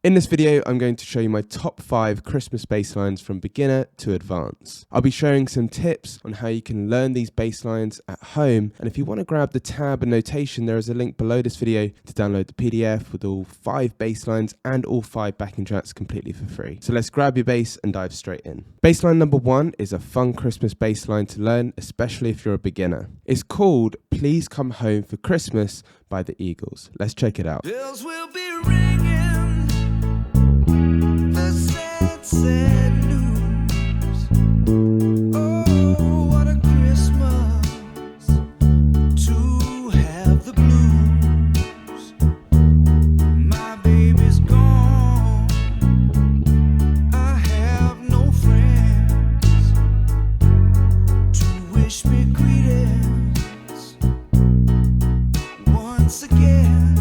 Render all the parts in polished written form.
In this video, I'm going to show you my top 5 Christmas bass lines from beginner to advanced. I'll be sharing some tips on how you can learn these bass lines at home, and if you want to grab the tab and notation, there is a link below this video to download the PDF with all 5 bass lines and all 5 backing tracks completely for free. So let's grab your bass and dive straight in. Bass line number 1 is a fun Christmas bass line to learn, especially if you're a beginner. It's called Please Come Home for Christmas by the Eagles. Let's check it out. Bells will be ringing. Sad news. Oh, what a Christmas to have the blues. My baby's gone. I have no friends to wish me greetings once again.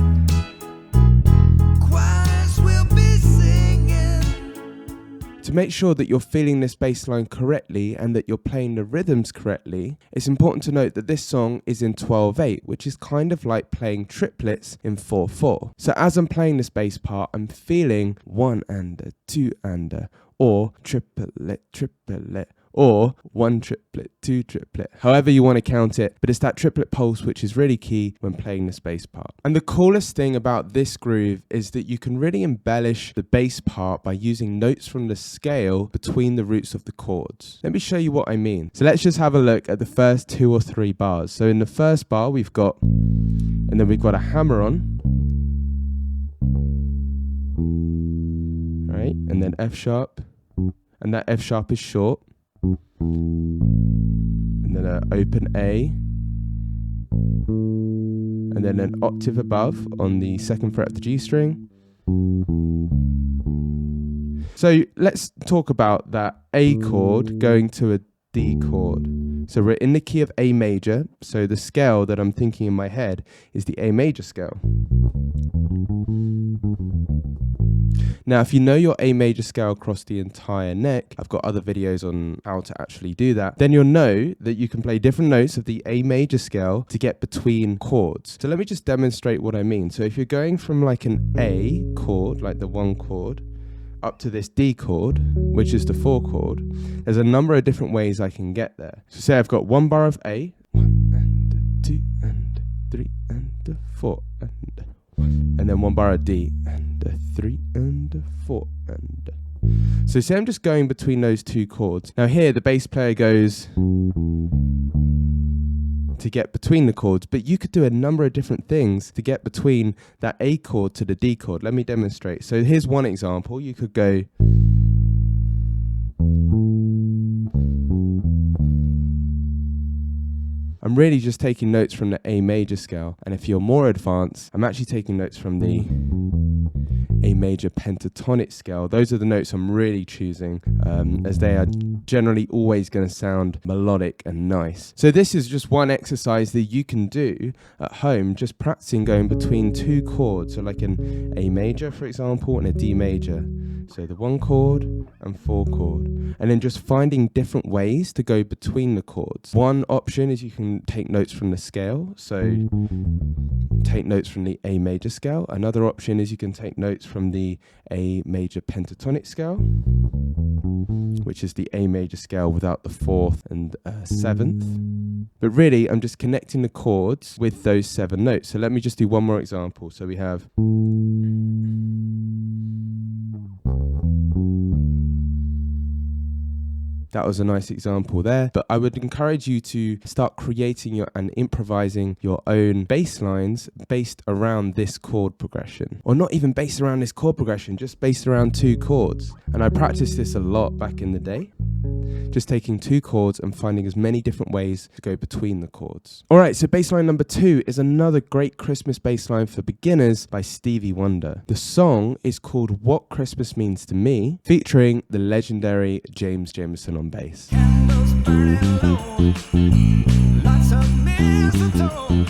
To make sure that you're feeling this bass line correctly and that you're playing the rhythms correctly, it's important to note that this song is in 12/8, which is kind of like playing triplets in 4/4. So as I'm playing this bass part, I'm feeling 1 and a 2 and a, or triplet, triplet, or 1 triplet, 2 triplet, however you want to count it, but it's that triplet pulse which is really key when playing this bass part. And the coolest thing about this groove is that you can really embellish the bass part by using notes from the scale between the roots of the chords. Let me show you what I mean. So let's just have a look at the first 2 or 3 bars. So in the first bar we've got, and then we've got a hammer on, right, and then F sharp, and that F sharp is short. And then an open A, and then an octave above on the 2nd fret of the G string. So let's talk about that A chord going to a D chord. So we're in the key of A major, so the scale that I'm thinking in my head is the A major scale. Now, if you know your A major scale across the entire neck, I've got other videos on how to actually do that, then you'll know that you can play different notes of the A major scale to get between chords. So let me just demonstrate what I mean. So if you're going from like an A chord, like the 1 chord, up to this D chord, which is the 4 chord, there's a number of different ways I can get there. So say I've got 1 bar of A, 1 and 2 and 3 and 4 and then 1 bar of D and 3 and 4 and. So say I'm just going between those 2 chords. Now here the bass player goes to get between the chords, but you could do a number of different things to get between that A chord to the D chord. Let me demonstrate. So here's one example. You could go I'm really just taking notes from the A major scale, and if you're more advanced, I'm actually taking notes from the A major pentatonic scale. Those are the notes I'm really choosing, as they are generally always going to sound melodic and nice. So this is just one exercise that you can do at home, just practicing going between 2 chords, so like an A major, for example, and a D major. So the 1 chord and 4 chord, and then just finding different ways to go between the chords. One option is you can take notes from the scale, so take notes from the A major scale. Another option is you can take notes from the A major pentatonic scale, which is the A major scale without the 4th and 7th. But really, I'm just connecting the chords with those 7 notes. So let me just do one more example. So we have that was a nice example there, but I would encourage you to start creating and improvising your own bass lines based around this chord progression. Or not even based around this chord progression, just based around 2 chords. And I practiced this a lot back in the day. Just taking 2 chords and finding as many different ways to go between the chords. Alright, so bass line number 2 is another great Christmas bass line for beginners by Stevie Wonder. The song is called What Christmas Means to Me, featuring the legendary James Jamerson on bass. Candles burning low, lots of mistletoe,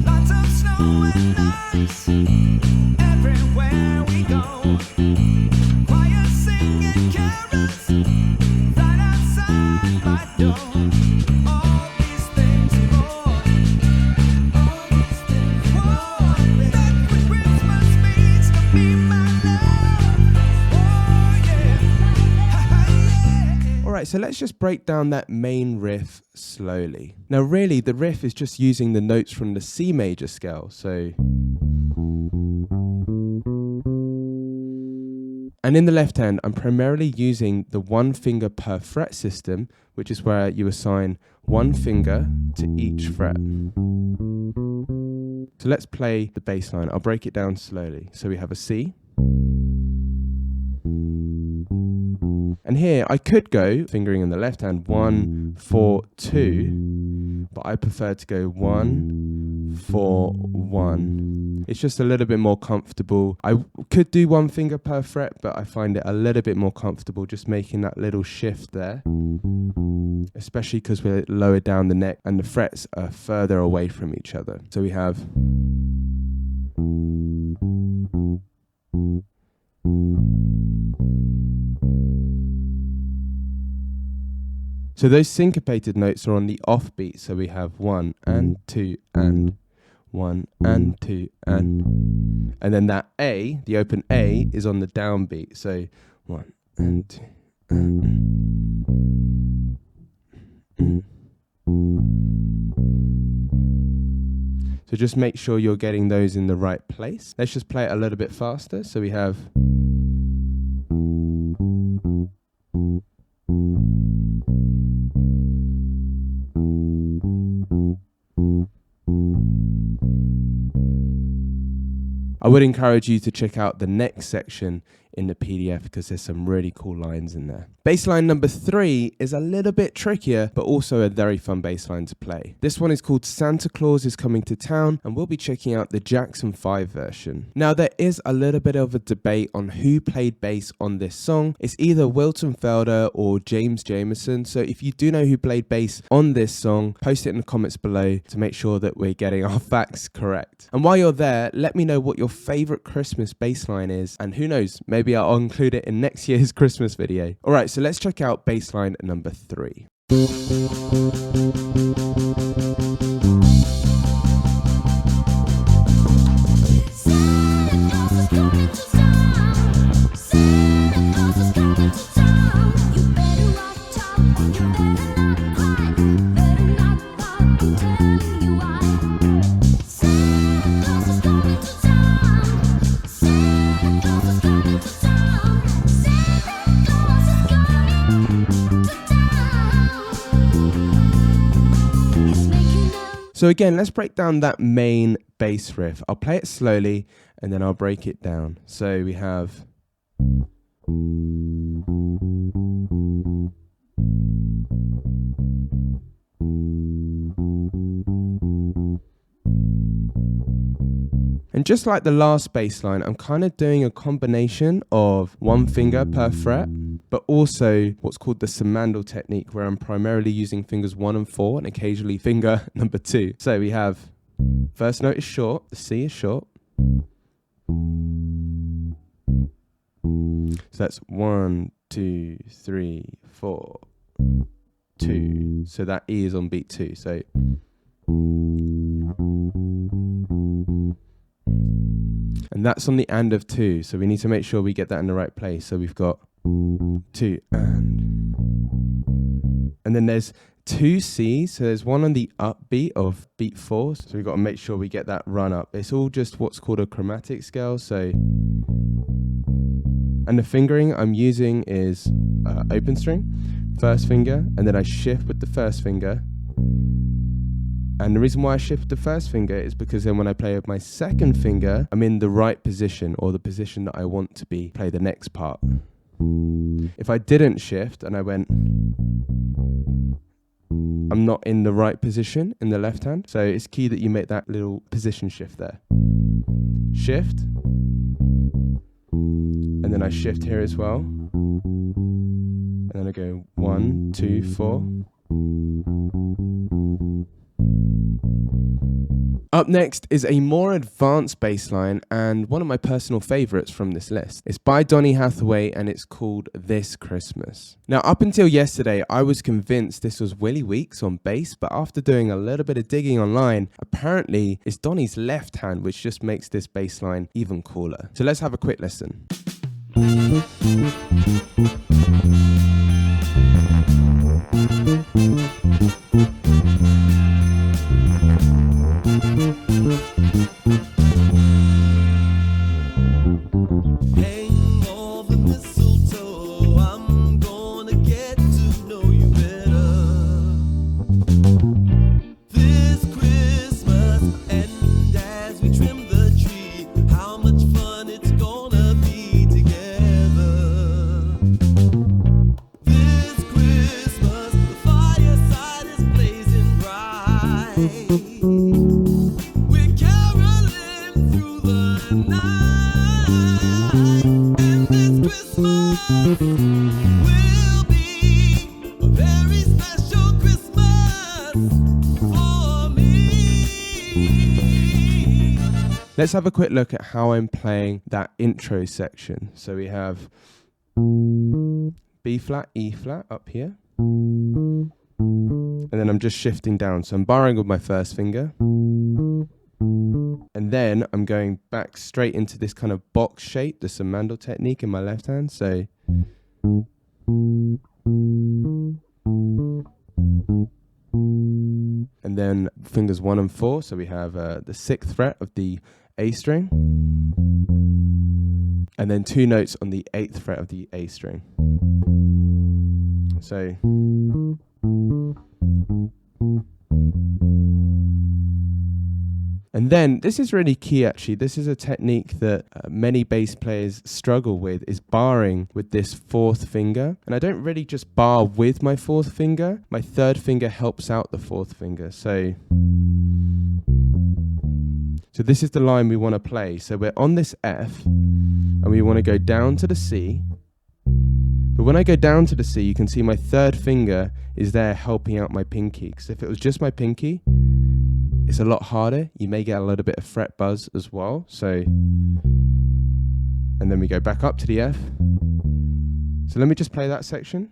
lots of snow and ice, everywhere we go. Choir singing carols right outside my door. All these things and more, all these things and more. That's what Christmas means to me, my love. Alright, so let's just break down that main riff slowly. Now really, the riff is just using the notes from the C major scale, so... And in the left hand, I'm primarily using the 1 finger per fret system, which is where you assign 1 finger to each fret. So let's play the bass line. I'll break it down slowly. So we have a C. And here I could go, fingering in the left hand, 1, 4, 2, but I prefer to go 1, 4, 1. It's just a little bit more comfortable. I could do 1 finger per fret, but I find it a little bit more comfortable just making that little shift there, especially because we're lower down the neck and the frets are further away from each other. So we have... So those syncopated notes are on the offbeat. So we have 1 and 2 and 1 and 2 and then that A, the open A, is on the downbeat. So 1 and 2 and. So just make sure you're getting those in the right place. Let's just play it a little bit faster. So we have... I would encourage you to check out the next section in the PDF because there's some really cool lines in there. Bass line number 3 is a little bit trickier, but also a very fun bass line to play. This one is called Santa Claus is Coming to Town, and we'll be checking out the Jackson 5 version. Now there is a little bit of a debate on who played bass on this song. It's either Wilton Felder or James Jamerson, so if you do know who played bass on this song, post it in the comments below to make sure that we're getting our facts correct. And while you're there, let me know what your favorite Christmas bass line is, and who knows, maybe I'll include it in next year's Christmas video. Alright, so let's check out bass line number 3. So again, let's break down that main bass riff. I'll play it slowly and then I'll break it down. So we have... And just like the last bass line, I'm kind of doing a combination of 1 finger per fret, but also what's called the Samandel technique, where I'm primarily using fingers 1 and 4 and occasionally finger number 2. So we have, first note is short, the C is short. So that's 1, 2, 3, 4, 2. So that E is on beat 2. So... And that's on the and of 2, so we need to make sure we get that in the right place. So we've got 2 and then there's 2 C's, so there's one on the upbeat of beat 4, so we've got to make sure we get that run up. It's all just what's called a chromatic scale. So, and the fingering I'm using is open string, first finger, and then I shift with the first finger. And the reason why I shift the first finger is because then when I play with my second finger, I'm in the right position, or the position that I want to be, play the next part. If I didn't shift and I went, I'm not in the right position in the left hand. So it's key that you make that little position shift there. Shift. And then I shift here as well. And then I go 1, 2, 4. Up next is a more advanced bass line and one of my personal favorites from this list. It's by Donny Hathaway and it's called This Christmas. Now up until yesterday I was convinced this was Willie Weeks on bass, but after doing a little bit of digging online, apparently it's Donny's left hand, which just makes this bass line even cooler. So let's have a quick listen. will be a very special Christmas for me. Let's have a quick look at how I'm playing that intro section. So we have B flat, E flat up here. And then I'm just shifting down. So I'm barring with my first finger. And then I'm going back straight into this kind of box shape, the Samandal technique in my left hand. So and then fingers 1 and 4. So we have the 6th fret of the A string. And then 2 notes on the 8th fret of the A string. So and then this is really key actually. This is a technique that many bass players struggle with, is barring with this 4th finger. And I don't really just bar with my 4th finger. My 3rd finger helps out the 4th finger. So this is the line we want to play. So we're on this F and we want to go down to the C. But when I go down to the C, you can see my 3rd finger is there helping out my pinky. Because if it was just my pinky, it's a lot harder. You may get a little bit of fret buzz as well. So, and then we go back up to the F. So let me just play that section.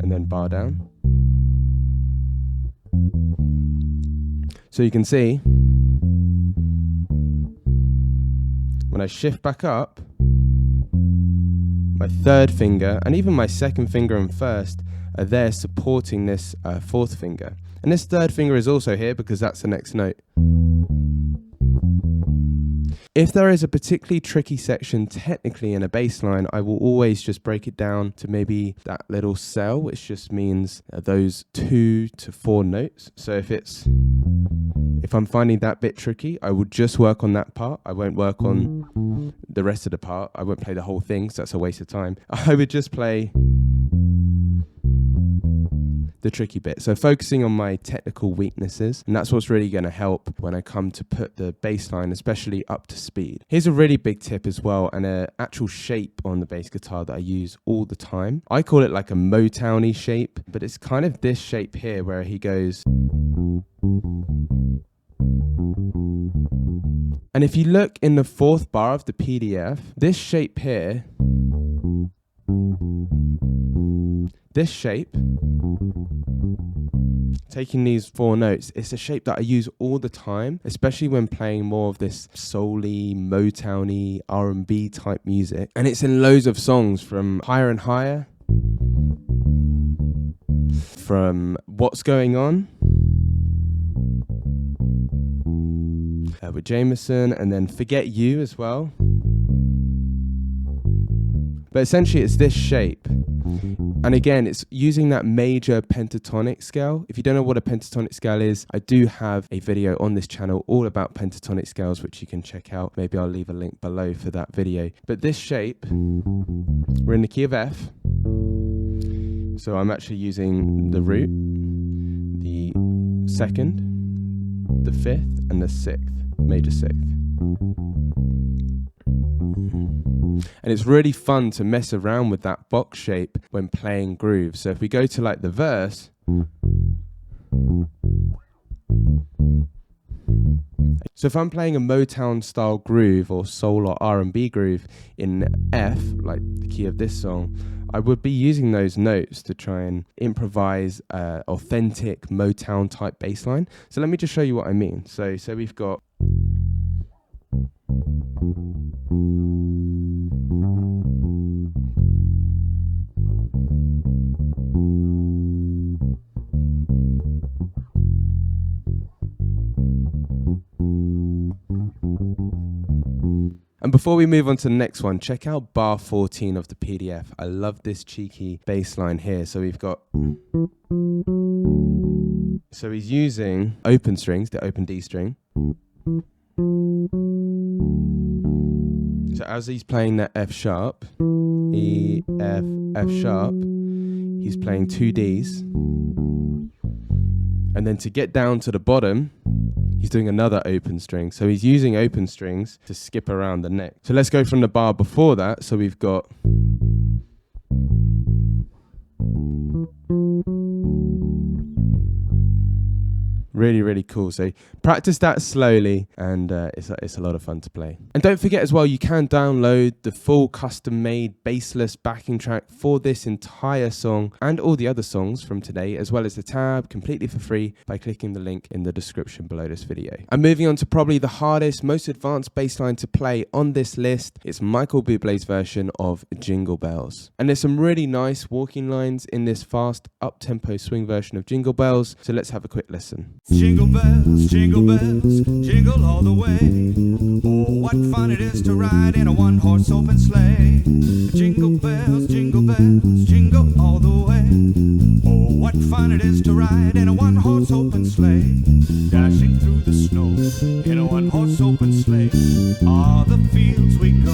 And then bar down. So you can see, when I shift back up, my 3rd finger and even my 2nd finger and 1st are there supporting this 4th finger. And this 3rd finger is also here because that's the next note. If there is a particularly tricky section technically in a bass line, I will always just break it down to maybe that little cell, which just means those 2 to 4 notes. So if I'm finding that bit tricky, I will just work on that part. I won't work on the rest of the part. I won't play the whole thing, so that's a waste of time. I would just play the tricky bit. So focusing on my technical weaknesses, and that's what's really going to help when I come to put the bass line, especially up to speed. Here's a really big tip as well, and an actual shape on the bass guitar that I use all the time. I call it like a Motown-y shape, but it's kind of this shape here where he goes. And if you look in the 4th bar of the PDF, this shape here, this shape, taking these 4 notes, it's a shape that I use all the time, especially when playing more of this soul-y, Motown-y, R&B type music. And it's in loads of songs, from Higher and Higher, from What's Going On, with Jameson, and then Forget You as well. But essentially it's this shape. And again, it's using that major pentatonic scale. If you don't know what a pentatonic scale is, I do have a video on this channel all about pentatonic scales, which you can check out. Maybe I'll leave a link below for that video. But this shape, we're in the key of F. So I'm actually using the root, the 2nd, the 5th, and the 6th, major 6th. And it's really fun to mess around with that box shape when playing grooves. So if we go to like the verse, so if I'm playing a Motown style groove or soul or R&B groove in F, like the key of this song, I would be using those notes to try and improvise authentic Motown type bass line. So let me just show you what I mean. So we've got. And before we move on to the next one, check out bar 14 of the PDF. I love this cheeky bass line here. So we've got. So he's using open strings, the open D string. So as he's playing that F sharp, E, F, F sharp, he's playing 2 Ds. And then to get down to the bottom, he's doing another open string. So he's using open strings to skip around the neck. So let's go from the bar before that. So we've got... Really, really cool. So practice that slowly, and it's a lot of fun to play. And don't forget as well, you can download the full custom-made bassless backing track for this entire song and all the other songs from today, as well as the tab, completely for free by clicking the link in the description below this video. And moving on to probably the hardest, most advanced bass line to play on this list, it's Michael Bublé's version of Jingle Bells. And there's some really nice walking lines in this fast up-tempo swing version of Jingle Bells, so let's have a quick listen. Jingle bells, jingle all the way. Oh, what fun it is to ride in a one-horse open sleigh. Jingle bells, jingle all the way. Oh, what fun it is to ride in a one-horse open sleigh. Dashing through the snow in a one-horse open sleigh. All the fields we go,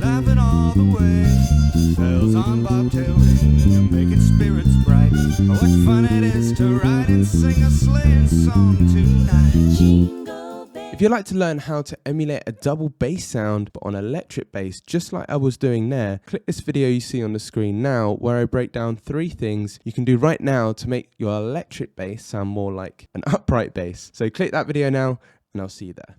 laughing all the way. Bells on bobtail ring, making spirits bright. Oh, what fun it is to ride and sing a sleighing song tonight. Jingle bells. If you'd like to learn how to emulate a double bass sound but on electric bass, just like I was doing there, click this video you see on the screen now, where I break down 3 things you can do right now to make your electric bass sound more like an upright bass. So click that video now, and I'll see you there.